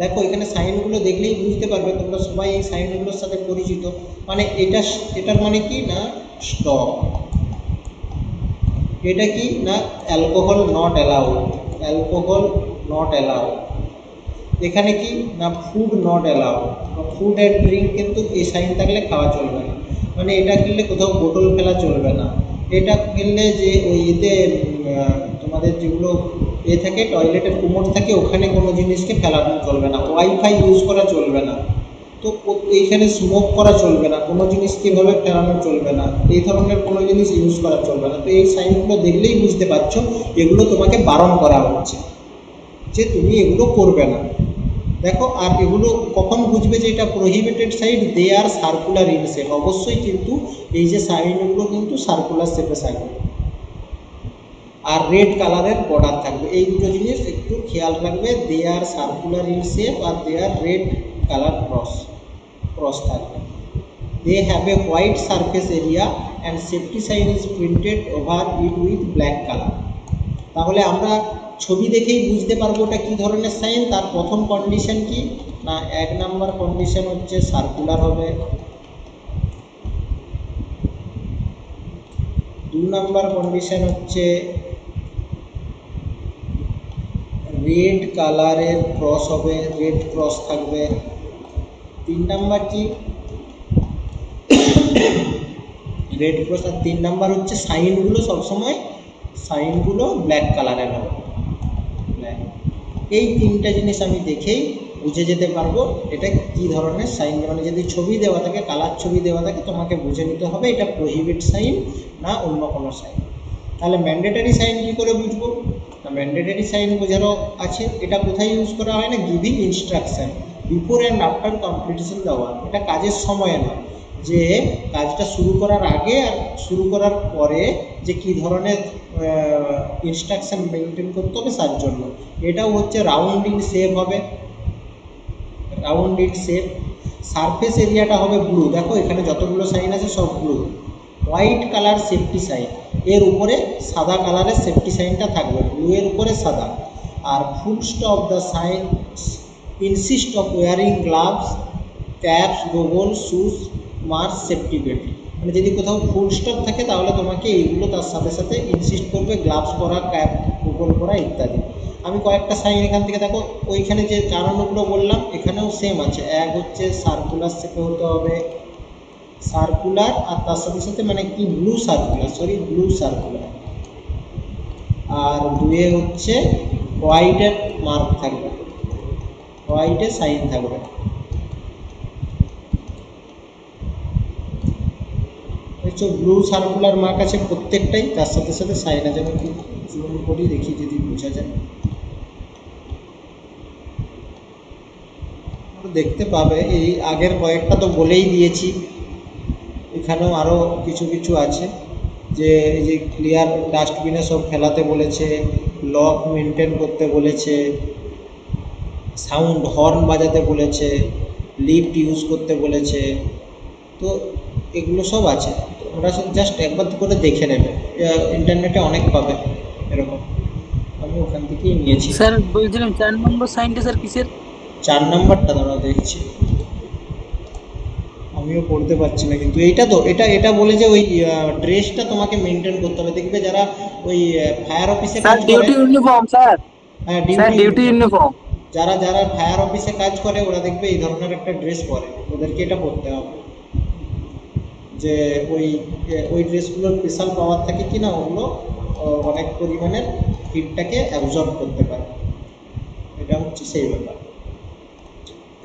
দেখো এখানে সাইনগুলো দেখলেই বুঝতে পারবে, তোমরা সবাই এই সাইনগুলোর সাথে পরিচিত। মানে এটার মানে কি না, স্টপ। এটা কি না, alcohol not allowed, alcohol not allowed. এখানে কি না, food not allowed, food and drink কিন্তু এই সাইন থাকলে খাওয়া চলবে না। মানে এটা কিনলে কোথাও বোতল ফেলা চলবে না, এটা কিনলে যে ওই এতে তোমার তোমাদের যেগুলো থাকে টয়লেটের কুমোর থাকে, ওখানে কোনো জিনিসকে ফেলানো চলবে না, ওয়াইফাই ইউজ করা চলবে না, তো এইখানে স্মোক করা চলবে না, কোনো জিনিস কীভাবে ফেলানো চলবে না, এই ধরনের কোনো জিনিস ইউজ করা চলবে না। তো এই সাইনগুলো দেখলেই বুঝতে পারছো এগুলো তোমাকে বারণ করা হচ্ছে যে তুমি এগুলো করবে না। দেখো, আর এগুলো কখন বুঝবে যে এটা prohibited side? They are circular in shape. অবশ্যই কিন্তু এই যে সাইনগুলো কিন্তু সার্কুলার শেপে থাকবে আর রেড কালারের বর্ডার থাকবে। এই দুটো জিনিস একটু খেয়াল রাখবে, they are circular in shape আর they are red colour cross থাকবে। They have a white surface area and safety sign is printed over it with black colour. তাহলে আমরা ছবি দেখেই বুঝতে পারবো ওটা কী ধরনের সাইন। তার প্রথম কন্ডিশন কি না, 1 নম্বর কন্ডিশন হচ্ছে সার্কুলার হবে, 2 নম্বর কন্ডিশন হচ্ছে রেড কালারের ক্রস হবে, রেড ক্রস থাকবে। 3 নম্বর কি, রেড ক্রস। আর 3 নম্বর হচ্ছে সাইনগুলো সবসময় ব্ল্যাক কালারের হবে, ব্ল্যাক। এই 3টা জিনিস আমি দেখেই বুঝে যেতে পারবো এটা কি ধরনের সাইন। মানে যদি ছবি দেওয়া থাকে, কালার ছবি দেওয়া থাকে, তোমাকে বুঝে নিতে হবে এটা প্রহিবিট সাইন না অন্য কোনো সাইন। তাহলে ম্যান্ডেটারি সাইন কী করে বুঝবো না, ম্যান্ডেটারি সাইন বোঝানো আছে, এটা কোথায় ইউজ করা হয় না, giving instruction before and after completion দেওয়া। এটা কাজের সময় নয়, যে কাজটা শুরু করার আগে আর শুরু করার পরে যে কী ধরনের ইনস্ট্রাকশন মেনটেন করতে হবে তার জন্য। এটাও হচ্ছে রাউন্ড ইন শেপ হবে, রাউন্ড ইন শেপ। সারফেস এরিয়াটা হবে ব্লু, দেখো এখানে যতগুলো সাইন আছে সব blue. White colour safety sign, এর উপরে সাদা কালারের সেফটি সাইনটা থাকবে, ব্লু এর উপরে সাদা। আর full stop the sign insist of wearing gloves, caps, goggle, shoes, mask, safety belt. মানে যদি কোথাও ফুল স্টপ থাকে তাহলে তোমাকে এইগুলো তার সাথে সাথে ইনসিস্ট করবে, গ্লাভস পরা, ক্যাপ, গোগল পরা ইত্যাদি। আমি কয়েকটা সাইন এখান থেকে দেখো, ওইখানে যে কারণগুলো বললাম এখানেও সেম আছে। এক হচ্ছে সার্কুলার শেপে হতে হবে, সার্কুলার, আর তার সাথে সাথে মানে কি ব্লু সার্কুলার। আর 2 হচ্ছে হোয়াইটের মার্ক থাকবে, হোয়াইটে সাইন থাকবে। ব্লু সার্কুলার মার্ক আছে প্রত্যেকটাই, তার সাথে সাথে সাইন আছে। আমি জুম করি দেখি যদি বোঝা যায়, দেখতে পাবে। এই আগের কয়েকটা তো বলেই দিয়েছি, এখানেও আরও কিছু আছে, যে এই যে ক্লিয়ার ডাস্টবিনে সব ফেলাতে বলেছে, লক মেনটেন করতে বলেছে, সাউন্ড হর্ন বাজাতে বলেছে, লিফট ইউজ করতে বলেছে। তো এগুলো সব আছে, তোমরা সব জাস্ট একবার করে দেখে নেবে, ইন্টারনেটে অনেক পাবে এরকম। আমি ওখান থেকেই নিয়েছি। স্যার বলছিলাম 4 নম্বর সাইনটা স্যার কিসের? 4 নম্বরটা দাঁড়াও দেখছি, আমিও পড়তে পারছি না কিন্তু। এইটা তো এটা বলে যে ওই ড্রেসটা তোমাকে মেনটেন করতে হবে। দেখবে যারা ওই ফায়ার অফিসে কাজ করে, ডিউটি ইউনিফর্ম স্যার, হ্যাঁ ডিউটি ইউনিফর্ম। যারা ফায়ার অফিসে কাজ করে ওরা দেখবে এই ধরনের একটা ড্রেস পরে, ওদেরকে এটা পরতে হবে। যে ওই ড্রেসগুলোর স্পেশাল পাওয়ার থাকে কি না, ওগুলো অনেক পরিমাণের হিটটাকে অ্যাবজর্ব করতে পারে, এটা হচ্ছে সেই ব্যাপার।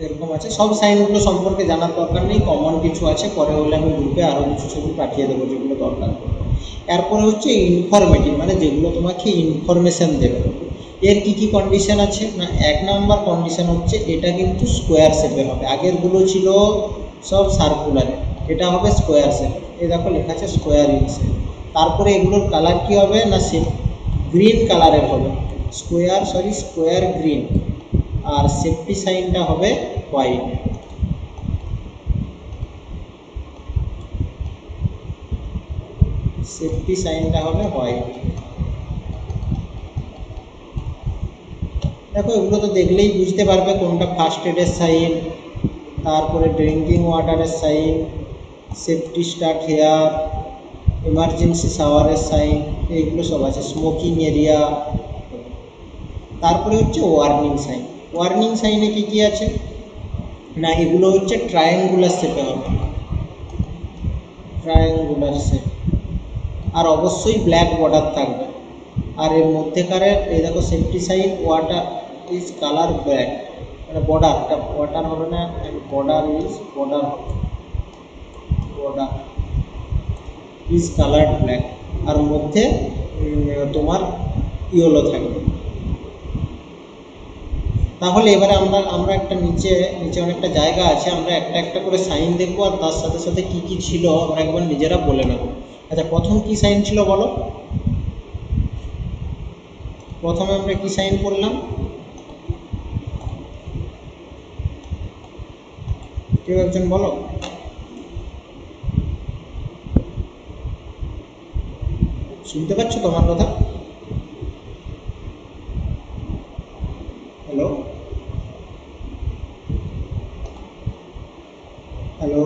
এরকম আছে। সব সাইনগুলো সম্পর্কে জানার দরকার নেই, কমন কিছু আছে, পরে হলে আমি গ্রুপে আরও কিছু ছবি পাঠিয়ে দেবো যেগুলো দরকার। এরপরে হচ্ছে ইনফরমেটিভ, মানে যেগুলো তোমাকে ইনফরমেশান দেবে। এর কি কন্ডিশন আছে না, 1 নম্বর কন্ডিশন হচ্ছে এটা কিন্তু স্কোয়ার শেপে হবে। আগেরগুলো ছিল সব সার্কুলারে, এটা হবে স্কোয়ার শেপ। এই দেখো লেখা আছে স্কোয়ার ইন শেপ। তারপরে এগুলোর কালার কি হবে না, গ্রিন কালারের হবে, স্কোয়ার গ্রিন। আর সেফটি সাইনটা হবে হোয়াইট। সেফটি সাইনটা হবে হোয়াইট। দেখো এগুলো তো দেখলেই বুঝতে পারবে কোনটা ফার্স্ট এডের সাইন, তারপরে ড্রিঙ্কিং ওয়াটারের sign, safety start here, emergency শাওয়ারের সাইন, এইগুলো সব আছে। Smoking area. তারপরে হচ্ছে ওয়ার্নিং সাইন। ওয়ার্নিং সাইনে কি আছে না, এগুলো হচ্ছে ট্রায়াঙ্গুলার শেপে হবে, ট্রায়াঙ্গুলার শেপ। আর অবশ্যই ব্ল্যাক বর্ডার থাকবে, আর এর মধ্যেকারে এই দেখো safety sign water is colour black, মানে বর্ডারটা ওয়াটার হবে না, border is border border is colour black, আর মধ্যে তোমার ইয়েলো থাকবে। তাহলে এবারে আমরা আমরা একটা নিচে নিচে অনেকটা জায়গা আছে, আমরা একটা একটা করে সাইন দেখবো আর তার সাথে সাথে কি কি ছিল আমরা একবার নিজেরা বলে নেব। আচ্ছা, প্রথম কি সাইন ছিল বলো? প্রথমে আমরা কি সাইন করলাম? কেউ একজন বলো। শুনতে পাচ্ছ তোমার কথা? Hello hello.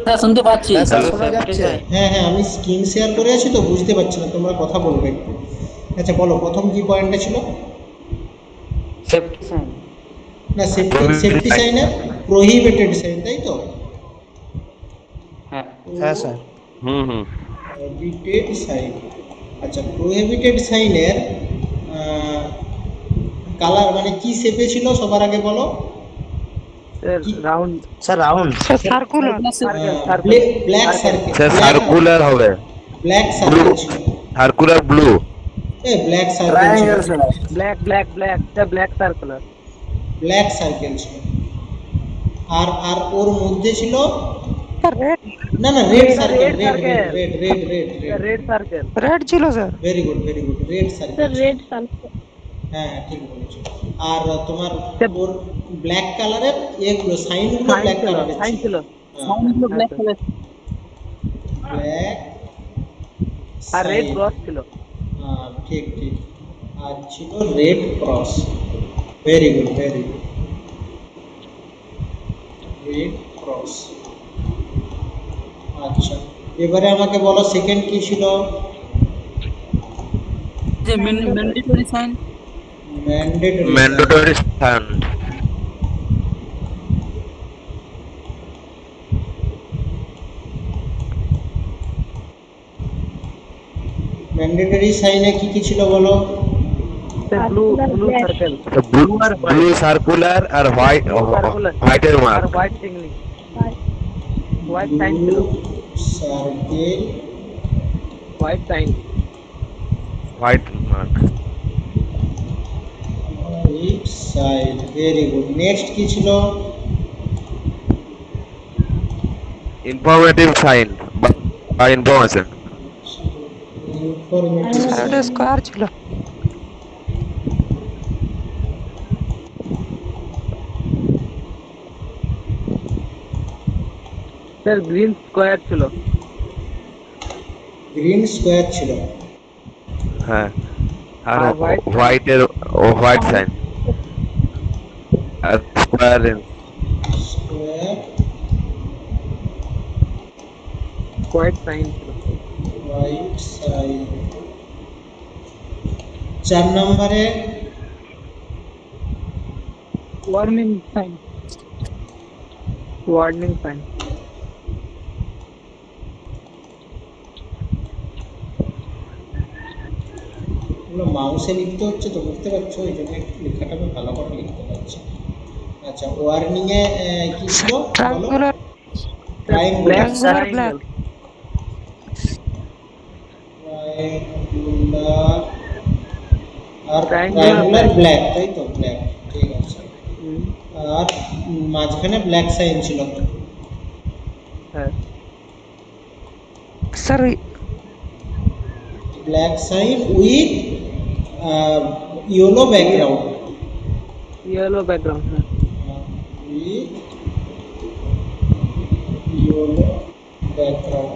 স্যার শুনতে পাচ্ছি। শোনা যাচ্ছে? হ্যাঁ হ্যাঁ, আমি স্ক্রিন শেয়ার করে আছি তো বুঝতে পারছি না, তোমরা কথা বলবে একটু। আচ্ছা বলো, প্রথম কি পয়েন্টটা ছিল? Safety sign. না, সেফটি সাইনে প্রহিবিটেড সাইন, তাই তো? হ্যাঁ হ্যাঁ স্যার। Prohibited sign. আচ্ছা, প্রহিবিটেড সাইনের কালার মানে কি শেপে ছিল সবার আগে বলো? Round sir round. Black circle. Sir circular হবে, ব্ল্যাক সার্কেল ছিল। Circular blue. ব্ল্যাক সার্কেল ছিল। Black black black black circular. Black circle ছিল। আর আর ওর মধ্যে ছিল না না red circle, red red red red red red red circle. Red ছিল sir. Very good very good, red circle. Red circle. হ্যাঁ ঠিক বলেছো। আর তোমার ওর ব্ল্যাক কালারের এগুলো সাইনগুলো ব্ল্যাক কালারের সাইন ছিল। সাইনগুলো ব্ল্যাক কালার। ব্ল্যাক আর রেড ক্রস ছিল। ঠিক ঠিক। আর ছিল red cross. Very good very good, red cross. আচ্ছা, এবারে আমাকে বলো সেকেন্ড কি ছিল? যে mandatory sign. Mandatory sign. Mandatory সাইনে কি কি ছিল বলো? Blue blue circle. Blue circular আর হোয়াইট, হোয়াইটের আর মার্ক। হোয়াইট সিগনি। হোয়াইট সাইন ছিল। Circle, white sign. White mark. White side. Very good. Next কি ছিল? ইনফরমেটিভ সাইন বা ইনফরমেশন। ইনফরমেটিভ এটা স্কয়ার ছিল। স্যার গ্রিন স্কয়ার ছিল। গ্রিন স্কোয়ার ছিল। হ্যাঁ, আর আর white হোয়াইটের হোয়াইট সাইন আর স্কোয়ার। স্কোয়ার, হোয়াইট সাইন ছিল। White side. 4 নম্বরে ওয়ার্নিং সাইন। Warning sign. মাউসে লিখতে হচ্ছে তো বুঝতে পারছো, এই জন্য একটু লেখাটা আমি ভালো করে লিখতে পারছি। আচ্ছা, ওয়ার্নিং এ কি ছিল বলো? Triangular. Triangular. Black black. Triangular আর Triangular ট্রায়াঙ্গুলার black। ব্ল্যাক, তাই তো? ব্ল্যাক, ঠিক আছে। আর মাঝখানে ব্ল্যাক সাইন ছিল। হ্যাঁ sir black sign with yellow background. Yellow background. হ্যাঁ with yellow background.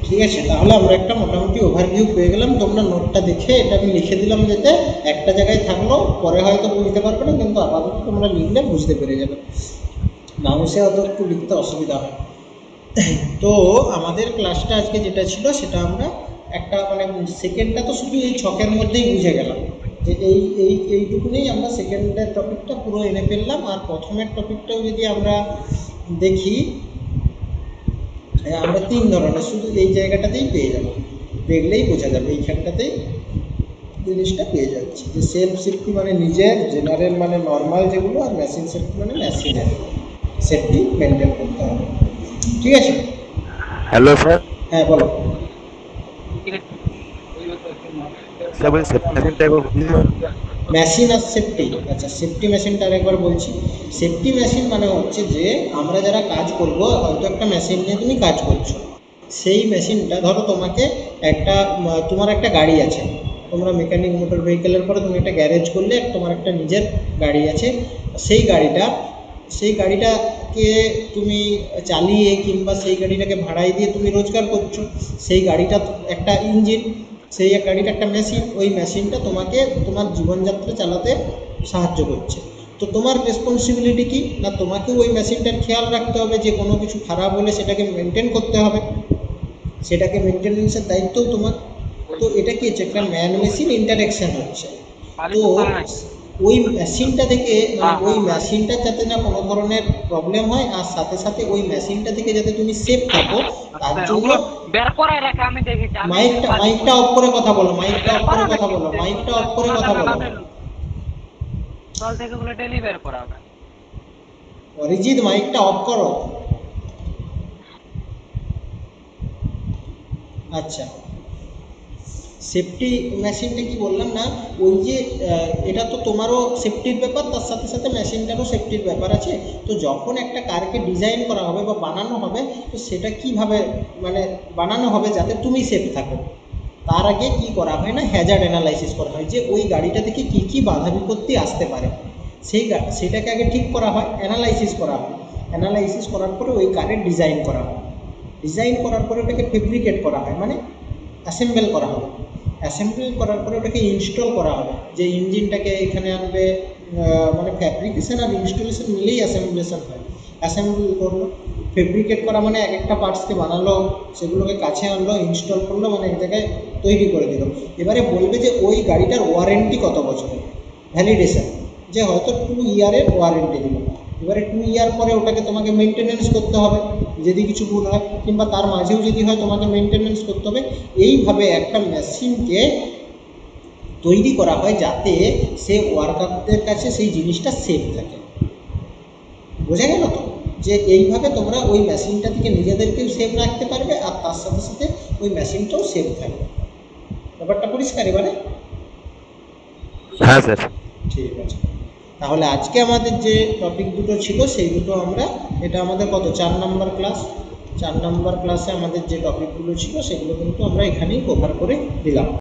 ঠিক আছে, তাহলে আমরা একটা মোটামুটি ওভারভিউ পেয়ে গেলাম। তোমরা নোটটা দেখে এটা আমি লিখে দিলাম, যাতে একটা জায়গায় থাকলেও পরে হয়তো বুঝতে পারবে না, কিন্তু আপাতত তোমরা লিখলে বুঝতে পেরে যাবে। মাউসে অত একটু লিখতে অসুবিধা হয়। তো আমাদের ক্লাসটা আজকে যেটা ছিল সেটা আমরা একটা মানে সেকেন্ডটা তো শুধু এই ছকের মধ্যেই বুঝে গেলাম, যে এইটুকুনেই আমরা সেকেন্ডের টপিকটা পুরো এনে ফেললাম। আর প্রথমের টপিকটাও যদি আমরা দেখি আমরা 3 ধরনের শুধু এই জায়গাটাতেই পেয়ে যাবো, দেখলেই বোঝা যাবে এইখানটাতেই জিনিসটা পেয়ে যাচ্ছি যে সেলফ সেফটি মানে নিজের, জেনারেল মানে নর্মাল যেগুলো, আর মেশিন সেফটি মানে মেশিনের সেফটি মেনটেন করতে হবে। ঠিক আছে? Hello sir. হ্যাঁ বলো। सर बोले सेफ्टी टाइप ऑफ মেশিন আর সেফটি, আচ্ছা সেফটি মেশিনটা আরেকবার বলছি। সেফটি মেশিন মানে হচ্ছে যে আমরা যারা কাজ করব, হয়তো একটা মেশিন নিয়ে তুমি কাজ করছো, সেই মেশিনটা ধরো তোমাকে একটা তোমার একটা গাড়ি আছে, তোমরা মেকানিক মোটর ভেহিকেলের পরে তুমি একটা গ্যারেজ করলে, তোমার একটা নিজের গাড়ি আছে, সেই গাড়িটাকে তুমি চালিয়ে কিংবা সেই গাড়িটাকে ভাড়ায় দিয়ে তুমি রোজগার করছো। সেই গাড়িটা একটা ইঞ্জিন, সেই গাড়িটা একটা মেশিন, ওই মেশিনটা তোমাকে তোমার জীবনযাত্রা চালাতে সাহায্য করছে। তো তোমার রেসপন্সিবিলিটি কি না, তোমাকে ওই মেশিনটার খেয়াল রাখতে হবে যে কোনো কিছু খারাপ হলে সেটাকে মেনটেন করতে হবে, সেটাকে মেনটেনেন্সের দায়িত্বও তোমার। তো এটা কি হচ্ছে, একটা ম্যান মেশিন ইন্টারেকশন হচ্ছে। তো ওই মেশিনটা থেকে মানে ওই মেশিনটার যাতে না কোনো ধরনের প্রবলেম হয়, আর সাথে সাথে ওই মেশিনটা থেকে যাতে তুমি সেফ থাকো, তার জন্য মাইকটা অফ করে কথা বলো, মাইকটা অফ করে কথা বলো, মাইকটা অফ করে কথা বলো। অরিজিৎ মাইকটা অফ করো। আচ্ছা, সেফটি মেশিনটা কি বললাম না, ওই যে এটা তো তোমারও সেফটির ব্যাপার, তার সাথে সাথে মেশিনটারও সেফটির ব্যাপার আছে। তো যখন একটা কারকে ডিজাইন করা হবে বা বানানো হবে, তো সেটা কিভাবে মানে বানানো হবে যাতে তুমি সেফ থাকো, তার আগে কি করা হয় না, হ্যাজার্ড অ্যানালাইসিস করা হয় যে ওই গাড়িটা থেকে কি কি বাধা বিপত্তি আসতে পারে, সেটাকে আগে ঠিক করা হয়, অ্যানালাইসিস করা হয়। অ্যানালাইসিস করার পরে ওই কারের ডিজাইন করা হয়, ডিজাইন করার পরে ওটাকে ফেব্রিকেট করা হয়, মানে অ্যাসেম্বল করা হবে। অ্যাসেম্বল করার পরে ওটাকে ইনস্টল করা হবে, যে ইঞ্জিনটাকে এখানে আনবে, মানে ফ্যাব্রিকেশন আর ইনস্টলেশন মিলেই অ্যাসেম্বলেশন হয়। অ্যাসেম্বল করলো, ফেব্রিকেট করা মানে এক একটা পার্টসকে বানালো, সেগুলোকে কাছে আনলো, ইনস্টল করলো, মানে এক জায়গায় তৈরি করে দিল। এবারে বলবে যে ওই গাড়িটার ওয়ারেন্টি কত বছরের, ভ্যালিডেশন, যে হয়তো 2 ইয়ারের ওয়ারেন্টি দিল। এবারে 2 ইয়ার পরে ওটাকে তোমাকে মেনটেনেন্স করতে হবে, যদি কিছু ভুল হয়, কিংবা তার মাঝেও যদি হয় তোমাকে মেনটেনেন্স করতে হবে। এইভাবে একটা মেশিনকে তৈরি করা হয় যাতে সে ওয়ার্কারদের কাছে সেই জিনিসটা সেফ থাকে। বোঝা গেল তো, যে এইভাবে তোমরা ওই মেশিনটা থেকে নিজেদেরকেও সেফ রাখতে পারবে, আর তার সাথে সাথে ওই মেশিনটাও সেফ থাকবে। ব্যাপারটা পরিষ্কার এবারে? हाँ सर। ঠিক আছে, তাহলে আজকে আমাদের যে টপিক দুটো ছিল সেই দুটো আমরা, এটা আমাদের কত 4 নম্বর ক্লাস, 4 নম্বর ক্লাসে আমাদের যে টপিকগুলো ছিল সেগুলো কিন্তু আমরা এখানেই কভার করে দিলাম।